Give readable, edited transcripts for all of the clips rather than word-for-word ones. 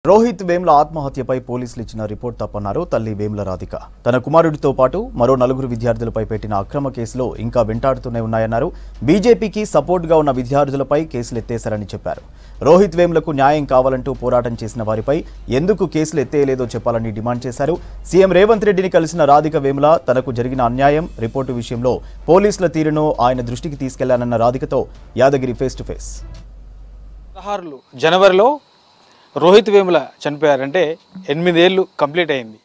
రోహిత్ వేమ్ల ఆత్మహత్యపై పోలీసులు ఇచ్చిన రిపోర్ట్ తప్పన్నారు తల్లి వేమ్ల రాధిక. తన కుమారుడితో పాటు మరో 4 విద్యార్థులపై పెట్టిన అక్రమ కేసులో ఇంకా వెంటాడుతూనే ఉన్నాయన్నారు. బీజేపీకి సపోర్ట్గా ఉన్న విద్యార్థులపై కేసులు ఎత్తేశారని చెప్పారు. రోహిత్ వేమ్లకు న్యాయం కావాలంటూ పోరాటం చేసిన వారిపై ఎందుకు కేసులు ఎత్తేయలేదో చెప్పాలని డిమాండ్ చేశారు. సీఎం రేవంత్ రెడ్డిని కలిసిన రాధిక వేమ్ల తనకు జరిగిన అన్యాయం రిపోర్టు విషయంలో పోలీసుల తీరును ఆయన దృష్టికి తీసుకెళ్లానన్న రాధికతో యాదగిరి ఫేస్ టు ఫేస్. జనవరిలో రోహిత్ వేముల చనిపోయారంటే 8 ఏళ్ళు కంప్లీట్ అయింది.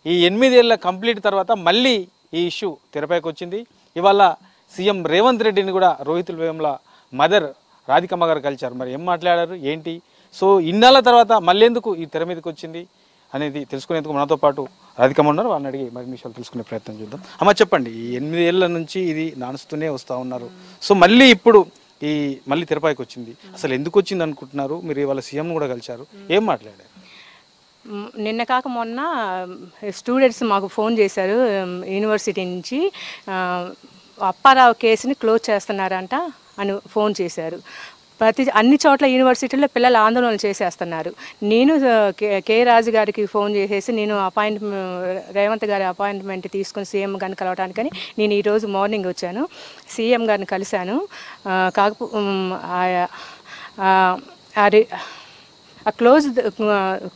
ఈ 8 ఏళ్ళ కంప్లీట్ తర్వాత మళ్ళీ ఈ ఇష్యూ తెరపైకి వచ్చింది. ఇవాళ సీఎం రేవంత్ రెడ్డిని కూడా రోహిత్ వేముల మదర్ రాధికమ్మ గారు కలిశారు. మరి ఏం మాట్లాడారు ఏంటి, సో ఇన్నాళ్ళ తర్వాత మళ్ళీ ఎందుకు ఈ తెర మీదకి వచ్చింది అనేది తెలుసుకునేందుకు మనతో పాటు రాధికమ్మ ఉన్నారు. వాళ్ళని అడిగి మరిన్ని విషయాలు తెలుసుకునే ప్రయత్నం చేద్దాం. అమ్మ చెప్పండి, ఈ 8 ఏళ్ళ నుంచి ఇది నానుస్తూనే వస్తూ ఉన్నారు, సో మళ్ళీ ఇప్పుడు మళ్ళీ తెరపైకి వచ్చింది, అసలు ఎందుకు వచ్చింది అనుకుంటున్నారు? మీరు ఇవాళ సీఎం కూడా కలిశారు, ఏం మాట్లాడారు? నిన్న కాక మొన్న స్టూడెంట్స్ మాకు ఫోన్ చేశారు యూనివర్సిటీ నుంచి, అప్పారావు కేసుని క్లోజ్ చేస్తున్నారంట అని ఫోన్ చేశారు. అన్ని చోట్ల యూనివర్సిటీల్లో పిల్లలు ఆందోళన చేసేస్తున్నారు. నేను కే రాజు గారికి ఫోన్ చేసేసి నేను రేవంత్ గారి అపాయింట్మెంట్ తీసుకొని సీఎం గారిని కలవడానికని నేను ఈరోజు మార్నింగ్ వచ్చాను. సీఎం గారిని కలిశాను.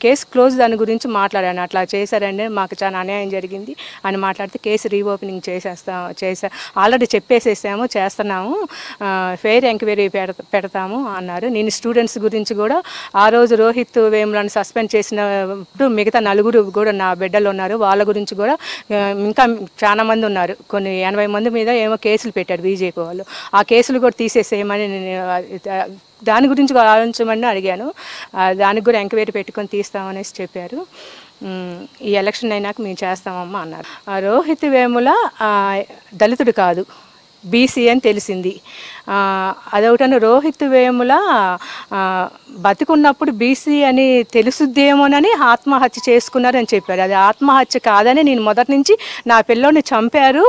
కేసు క్లోజ్ దాని గురించి మాట్లాడాను. అట్లా చేశారండి, మాకు చాలా అన్యాయం జరిగింది అని మాట్లాడితే కేసు రీఓపెనింగ్ ఆల్రెడీ చెప్పేసేసాము, చేస్తున్నాము, ఫెయిర్ ఎంక్వైరీ పెడతాము అన్నారు. నేను స్టూడెంట్స్ గురించి కూడా ఆ రోజు రోహిత్ వేములను సస్పెండ్ చేసినప్పుడు మిగతా 4 కూడా నా బిడ్డలు ఉన్నారు, వాళ్ళ గురించి కూడా ఇంకా చాలా మంది ఉన్నారు, కొన్ని 80 మంది మీద ఏమో కేసులు పెట్టారు బీజేపీ వాళ్ళు. ఆ కేసులు కూడా తీసేసేయమని దాని గురించి ఆలోచించమని అడిగాను. దానికి కూడా ఎంక్వైరీ పెట్టుకొని తీస్తామనేసి చెప్పారు. ఈ ఎలక్షన్ అయినాక మేము చేస్తామమ్మా అన్నారు. రోహిత్ వేముల దళితుడు కాదు, బీసీ అని తెలిసింది. అదొకటను రోహిత్ వేముల బతికున్నప్పుడు బీసీ అని తెలుసుద్దేమోనని ఆత్మహత్య చేసుకున్నారని చెప్పారు. అది ఆత్మహత్య కాదని నేను మొదటి నుంచి నా పిల్లోని చంపారు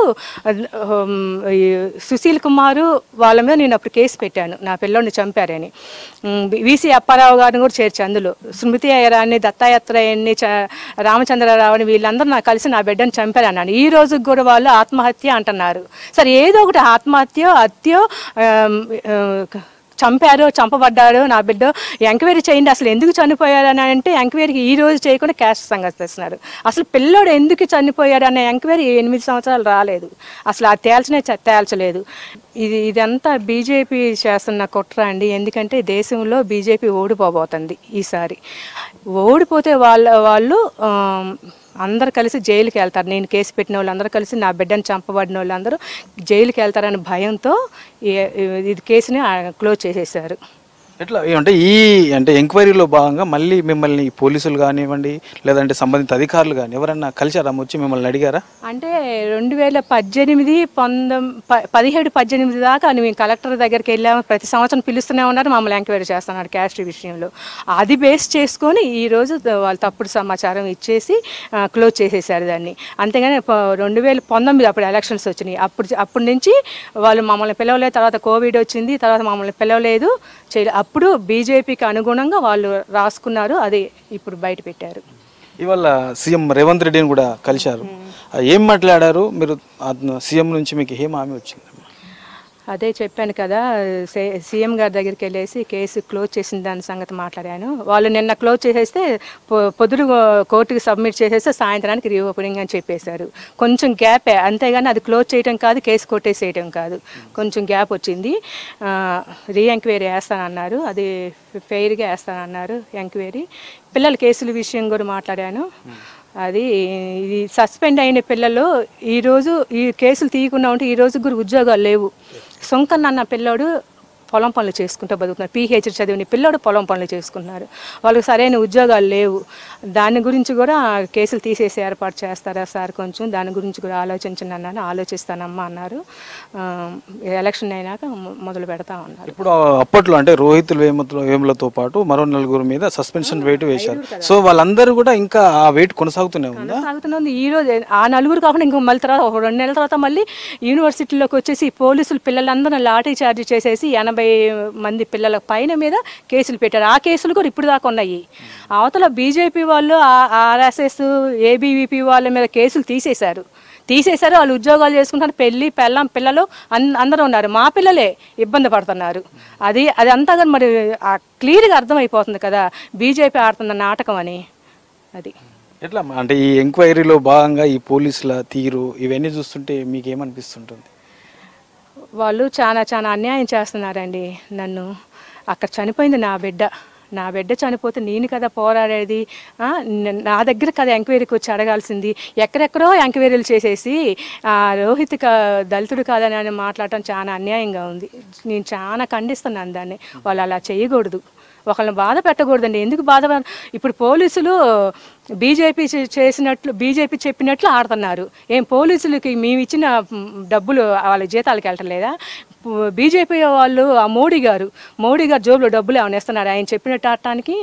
సుశీల్ కుమారు వాళ్ళ మీద నేను అప్పుడు కేసు పెట్టాను, నా పిల్లోని చంపారని. వీసీ అప్పారావు గారిని కూడా చేర్చి అందులో స్మృతి అయ్యరాన్ని, దత్తాయత్రయన్ని, రామచంద్రరావుని వీళ్ళందరూ నాకు కలిసి నా బిడ్డను చంపారన్నాను. ఈ రోజుకి కూడా వాళ్ళు ఆత్మహత్య అంటున్నారు. సరే ఏదో ఒకటి ఆత్మహత్యో హత్యో చంపారు, చంపబడ్డారు నా బిడ్డ, ఎంక్వైరీ చేయండి అసలు ఎందుకు చనిపోయారని అంటే ఎంక్వైరీకి ఈ రోజు చేయకుండా క్యాస్ట్ సంగతి తెస్తున్నారు. అసలు పిల్లోడు ఎందుకు చనిపోయాడు అనే ఎంక్వైరీ 8 సంవత్సరాలు రాలేదు, అసలు అది తేల్చలేదు. ఇదంతా బీజేపీ చేస్తున్న కుట్ర అండి. ఎందుకంటే దేశంలో బీజేపీ ఓడిపోబోతుంది ఈసారి. ఓడిపోతే వాళ్ళు అందరు కలిసి జైలుకి వెళ్తారు. నేను కేసు పెట్టిన వాళ్ళు అందరూ కలిసి నా బిడ్డను చంపబడిన వాళ్ళు అందరూ జైలుకి వెళ్తారని భయంతో ఇది కేసుని క్లోజ్ చేసేసారు. ఎట్లా అంటే ఎంక్వైరీలో భాగంగా మళ్ళీ మిమ్మల్ని పోలీసులు కానివ్వండి లేదంటే సంబంధిత అధికారులు కానీ ఎవరన్నా కలిసారా, వచ్చి మిమ్మల్ని అడిగారా? అంటే 2018, 17, 18 దాకా మేము కలెక్టర్ దగ్గరికి వెళ్ళాము. ప్రతి సంవత్సరం పిలుస్తూనే ఉన్నారు, మమ్మల్ని ఎంక్వైరీ చేస్తున్నారు క్యాస్ట్ విషయంలో. అది బేస్ చేసుకొని ఈరోజు వాళ్ళు తప్పుడు సమాచారం ఇచ్చేసి క్లోజ్ చేసేసారు దాన్ని. అంతేగాని 2019 అప్పుడు ఎలక్షన్స్ వచ్చినాయి, అప్పటి నుంచి వాళ్ళు మమ్మల్ని పిలవలేదు. తర్వాత కోవిడ్ వచ్చింది, తర్వాత మమ్మల్ని పిలవలేదు. అప్పుడు బీజేపీకి అనుగుణంగా వాళ్ళు రాసుకున్నారు, అది ఇప్పుడు బయట పెట్టారు. ఇవాళ సీఎం రేవంత్ రెడ్డిని కూడా కలిశారు, ఏం మాట్లాడారు మీరు? సీఎం నుంచి మీకు ఏం హామీ వచ్చింది? అదే చెప్పాను కదా, సీఎం గారి దగ్గరికి వెళ్ళేసి కేసు క్లోజ్ చేసిన దాని సంగతి మాట్లాడాను. వాళ్ళు నిన్న క్లోజ్ చేసేస్తే పొద్దురు కోర్టుకి సబ్మిట్ చేసేస్తే సాయంత్రానికి రీఓపెనింగ్ అని చెప్పేశారు. కొంచెం గ్యాపే, అంతేగాని అది క్లోజ్ చేయడం కాదు, కేసు కొట్టేసేయడం కాదు, కొంచెం గ్యాప్ వచ్చింది. రీ ఎంక్వైరీ వేస్తానన్నారు, అది ఫెయిర్గా వేస్తానన్నారు ఎంక్వైరీ. పిల్లల కేసుల విషయం కూడా మాట్లాడాను. అది ఇది సస్పెండ్ అయిన పిల్లలు ఈరోజు ఈ కేసులు తీయకుండా ఉంటే ఈ రోజు కూడా ఉద్యోగాలు లేవు. సొంకన్న అన్న పిల్లోడు పొలం పనులు చేసుకుంటూ బతుకుతున్నారు, PhD చదివిన పిల్లోడు పొలం పనులు చేసుకుంటున్నారు, వాళ్ళకి సరైన ఉద్యోగాలు లేవు. దాని గురించి కూడా కేసులు తీసేసి ఏర్పాటు చేస్తారా సార్, కొంచెం దాని గురించి కూడా ఆలోచించండి అన్నాను. ఆలోచిస్తానమ్మా అన్నారు. ఎలక్షన్ అయినాక మొదలు పెడతా ఉన్నారు. ఇప్పుడు అప్పట్లో అంటే రోహిత్ వేములతో పాటు మరో 4 మీద సస్పెన్షన్ వెయిట్ వేశారు, సో వాళ్ళందరూ కూడా ఇంకా ఆ వెయిట్ కొనసాగుతూనే ఉంది. ఈ రోజు ఆ 4 కాకుండా ఇంకో మళ్ళీ తర్వాత 2 నెలల తర్వాత మళ్ళీ యూనివర్సిటీలోకి వచ్చేసి పోలీసులు పిల్లలందరూ లాఠీ చార్జ్ చేసేసి 80 40 మంది పిల్లల పైన మీద కేసులు పెట్టారు. ఆ కేసులు కూడా ఇప్పుడు దాకా ఉన్నాయి. అవతల బీజేపీ వాళ్ళు ఆర్ఎస్ఎస్ ఏబీవీపీ వాళ్ళ మీద కేసులు తీసేశారు. వాళ్ళు ఉద్యోగాలు చేసుకుంటారు, పెళ్ళి పిల్లలు అందరూ ఉన్నారు. మా పిల్లలే ఇబ్బంది పడుతున్నారు. అది అంతా కానీ మరి క్లియర్గా అర్థమైపోతుంది కదా బీజేపీ ఆడుతున్న నాటకం అని. అది ఎట్లా అంటే ఈ ఎంక్వైరీలో భాగంగా ఈ పోలీసుల తీరు ఇవన్నీ చూస్తుంటే మీకు ఏమనిపిస్తుంటుంది? వాళ్ళు చాలా అన్యాయం చేస్తున్నారండి. నన్ను అక్కడ చనిపోయింది నా బిడ్డ చనిపోతే నేను కదా పోరాడేది. నా దగ్గర కదా ఎంక్వైరీకి వచ్చి అడగాల్సింది. ఎక్కడెక్కడో ఎంక్వైరీలు చేసేసి రోహిత్ దళితుడు కాదని అని మాట్లాడటం చాలా అన్యాయంగా ఉంది. నేను చాలా ఖండిస్తున్నాను దాన్ని. వాళ్ళు అలా చేయకూడదు, ఒకళ్ళని బాధ పెట్టకూడదండి. ఎందుకు బాధ? ఇప్పుడు పోలీసులు బీజేపీ చెప్పినట్లు ఆడుతున్నారు. ఏం పోలీసులకి మేము ఇచ్చిన డబ్బులు వాళ్ళ జీతాలకు వెళ్ళటలేదా? బీజేపీ వాళ్ళు మోడీ గారు జోబులో డబ్బులు ఏమైనా ఇస్తున్నారు ఆయన చెప్పినట్టు ఆడటానికి?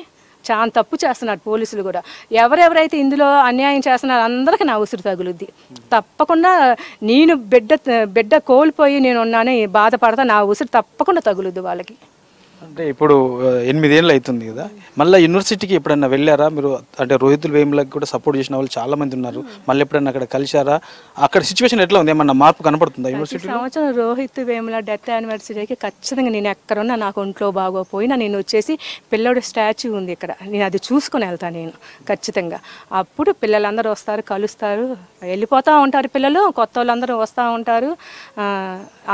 చాలా తప్పు చేస్తున్నారు పోలీసులు కూడా. ఎవరెవరైతే ఇందులో అన్యాయం చేస్తున్నారో అందరికీ నా ఉసురు తగులుద్ది. తప్పకుండా నేను బిడ్డ కోల్పోయి నేను ఉన్నానని బాధపడతా, నా ఉసురు తప్పకుండా తగులుద్ది వాళ్ళకి. అంటే ఇప్పుడు 8 ఏళ్ళు అవుతుంది కదా, మళ్ళీ యూనివర్సిటీకి ఎప్పుడన్నా వెళ్ళారా మీరు? అంటే రోహిత్ వేములకి కూడా సపోర్ట్ చేసిన వాళ్ళు చాలా మంది ఉన్నారు. మళ్ళీ ఎప్పుడన్నా అక్కడ కలిశారా? అక్కడ సిచ్యువేషన్ ఎట్లా ఉంది? ఏమన్నా మార్పు కనపడుతుందా యూనివర్సిటీ? సంవత్సరం రోహిత్ వేముల డెత్ యానివర్సరీకి ఖచ్చితంగా నేను ఎక్కడున్నా, నాకు ఒంట్లో బాగోపోయినా నేను వచ్చేసి పిల్లడు స్టాచ్యూ ఉంది ఇక్కడ, నేను అది చూసుకొని వెళ్తాను నేను ఖచ్చితంగా. అప్పుడు పిల్లలందరూ వస్తారు, కలుస్తారు, వెళ్ళిపోతూ ఉంటారు. పిల్లలు కొత్త వాళ్ళందరూ వస్తూ ఉంటారు.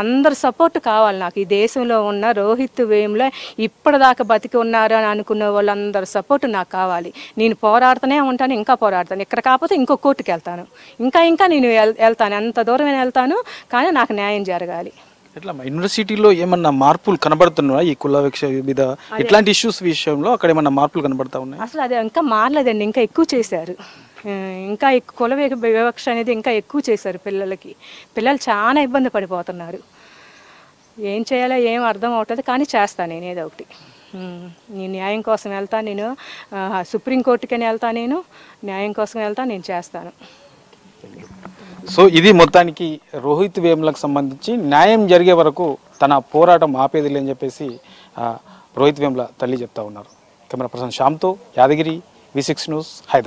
అందరు సపోర్ట్ కావాలి నాకు. ఈ దేశంలో ఉన్న రోహిత్ వేముల ఇప్పటిదాకా బతికి ఉన్నారు అని అనుకున్న వాళ్ళందరూ సపోర్ట్ నాకు కావాలి. నేను పోరాడుతూనే ఉంటాను, ఇంకా పోరాడతాను. ఇక్కడ కాకపోతే ఇంకో కోర్టుకి వెళ్తాను, ఇంకా నేను వెళ్తాను, ఎంత దూరమైనా వెళ్తాను, కానీ నాకు న్యాయం జరగాలి. ఎట్లా యూనివర్సిటీలో ఏమన్నా మార్పులు కనబడుతున్నాయా ఈ కుల వివక్ష మీద ఇట్లాంటి ఇష్యూస్ విషయంలో? అక్కడ ఏమన్నా మార్పులు కనబడతా ఉన్నాయి? అసలు అది ఇంకా మారలేదండి, ఇంకా ఎక్కువ చేశారు. ఇంకా కుల వివక్ష అనేది ఇంకా ఎక్కువ చేశారు పిల్లలు చాలా ఇబ్బంది పడిపోతున్నారు. ఏం చేయాలో ఏం అర్థం అవుతుంది, కానీ చేస్తాను నేను ఏదో ఒకటి. నేను న్యాయం కోసం వెళ్తాను, నేను సుప్రీంకోర్టుకని వెళ్తాను, నేను న్యాయం కోసం వెళ్తాను, నేను చేస్తాను. సో ఇది మొత్తానికి రోహిత్ వేములకు సంబంధించి న్యాయం జరిగే వరకు తన పోరాటం ఆపేది లేని చెప్పేసి రోహిత్ వేముల తల్లి చెప్తా ఉన్నారు. కెమెరా పర్సన్ శ్యామ్తో యాదగిరి, V6 న్యూస్, హైదరాబాద్.